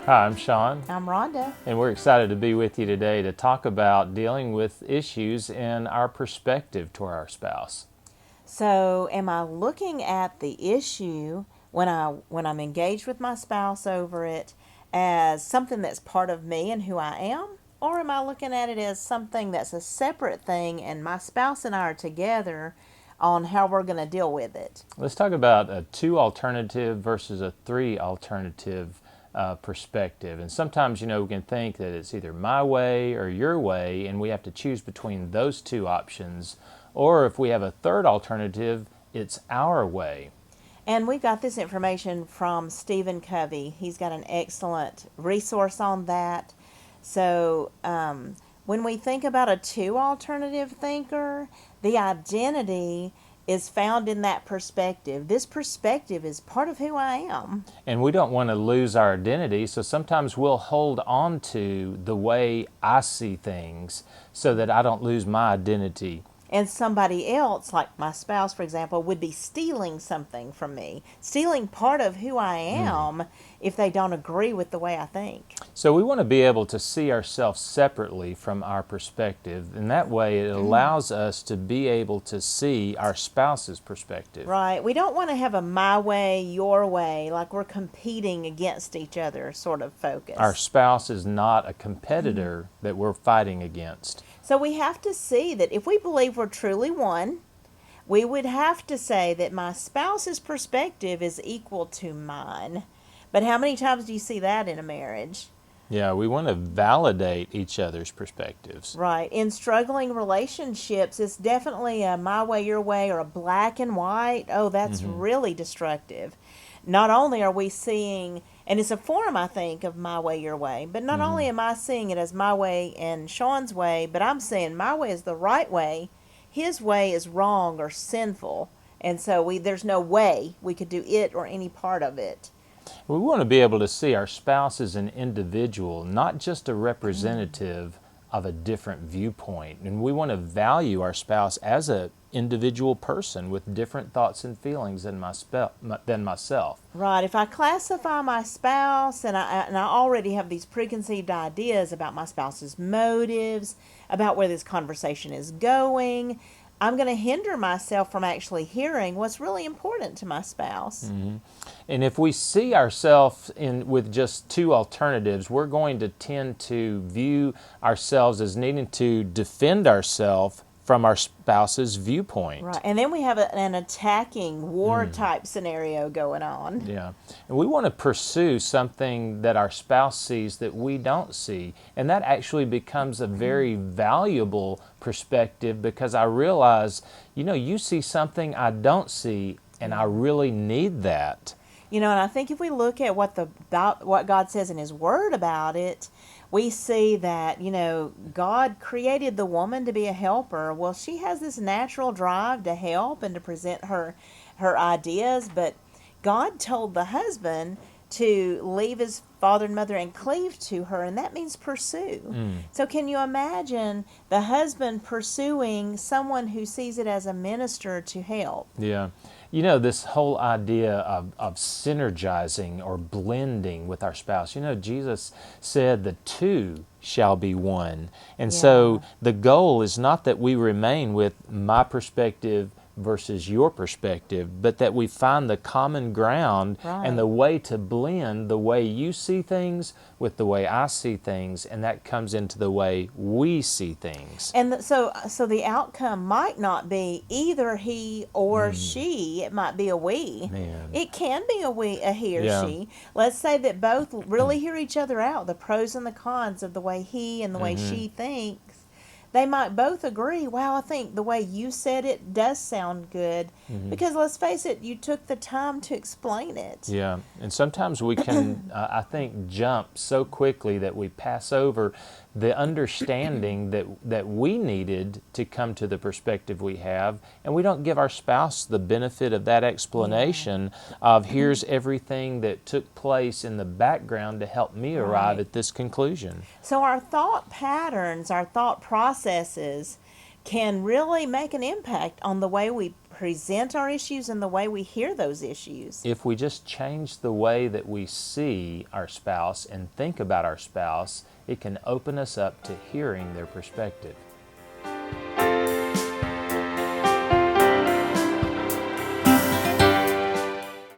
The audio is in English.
Hi, I'm Sean, I'm Rhonda. and we're excited to be with you today to talk about dealing with issues and our perspective toward our spouse. So, am I looking at the issue when I'm engaged with my spouse over it as something that's part of me and who I am, or am I looking at it as something that's a separate thing and my spouse and I are together on how we're going to deal with it? Let's talk about a two alternative versus a three alternative perspective. And sometimes, we can think that it's either my way or your way, and we have to choose between those two options. Or if we have a third alternative, it's our way. And we got this information from Stephen Covey. He's got an excellent resource on that. So, when we think about a two alternative thinker, the identity is found in that perspective. This perspective is part of who I am. And we don't want to lose our identity, so sometimes we'll hold on to the way I see things so that I don't lose my identity. And somebody else, like my spouse, for example, would be stealing something from me, stealing part of who I am if they don't agree with the way I think. So we want to be able to see ourselves separately from our perspective, and that way it allows us to be able to see our spouse's perspective. Right. We don't want to have a my way, your way, like we're competing against each other sort of focus. Our spouse is not a competitor that we're fighting against. So we have to see that if we believe we're truly one, we would have to say that my spouse's perspective is equal to mine. But how many times do you see that in a marriage? Yeah, we want to validate each other's perspectives. Right. In struggling relationships, it's definitely a my way, your way, or a black and white. Oh, that's really destructive. Not only are we seeing, and it's a form, I think, of my way, your way, but not only am I seeing it as my way and Sean's way, but I'm saying my way is the right way, his way is wrong or sinful. And so there's no way we could do it or any part of it. We want to be able to see our spouse as an individual, not just a representative of a different viewpoint. And we want to value our spouse as an individual person with different thoughts and feelings than myself. Right. If I classify my spouse and I already have these preconceived ideas about my spouse's motives, about where this conversation is going, I'm going to hinder myself from actually hearing what's really important to my spouse. And if we see ourselves with just two alternatives, we're going to tend to view ourselves as needing to defend ourselves from our spouse's viewpoint. Right. And then we have an attacking war type scenario going on. Yeah. And we want to pursue something that our spouse sees that we don't see. And that actually becomes a very valuable perspective because I realize, you see something I don't see, and I really need that. And I think if we look at what God says in His Word about it, we see that, God created the woman to be a helper. Well, she has this natural drive to help and to present her ideas, but God told the husband to leave his father and mother and cleave to her, and that means pursue. So can you imagine the husband pursuing someone who sees it as a minister to help? Yeah. This whole idea of synergizing or blending with our spouse. Jesus said the two shall be one. And so the goal is not that we remain with my perspective versus your perspective, but that we find the common ground and the way to blend the way you see things with the way I see things, and that comes into the way we see things. And so the outcome might not be either he or she. It might be a we. Man. It can be a he or she. Let's say that both really hear each other out, the pros and the cons of the way he and the way she thinks. They might both agree, wow, I think the way you said it does sound good. Because let's face it, you took the time to explain it. Yeah, and sometimes we can, I think, jump so quickly that we pass over the understanding that we needed to come to the perspective we have, and we don't give our spouse the benefit of that explanation of here's everything that took place in the background to help me arrive at this conclusion. So our thought patterns, our thought processes can really make an impact on the way we present our issues and the way we hear those issues. If we just change the way that we see our spouse and think about our spouse, it can open us up to hearing their perspective.